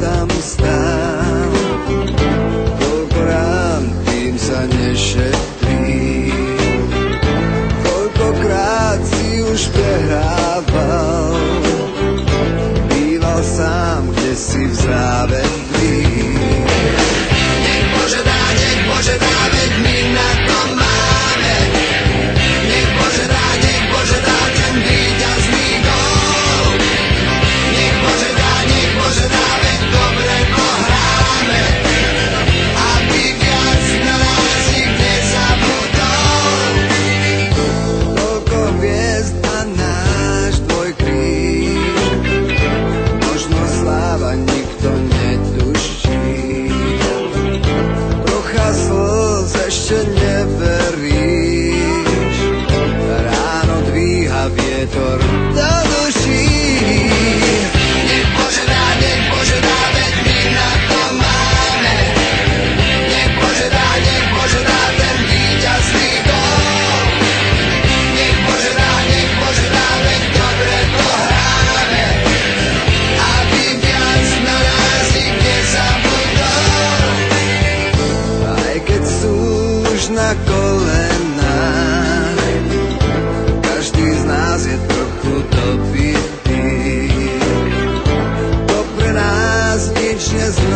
tam stál. Koľko rán tým sa nešetrí, koľkokrát si už prehrával, býval sám, kde si v závetví. Nech Bože dá, veď my na to máme. Nech Bože dá ten víťazný gól. Nech Bože dá, veď dobre pohráme, aby viac na nás nikde zabudol. Toľko hviezd a náš tvoj kríž, možno sláva nikto netuší. Trocha slz ešte neveríš, ráno dvíha vietor do duší. Nech Bože dá, veď my na to máme. Nech Bože dá ten víťazný gól. Nech Bože dá, veď dobre pohráme, aby viac na nás nikde zabudol. Aj keď sú už na kolenách, každý z nás je trochu dobitý. To pre nás nič neznamená.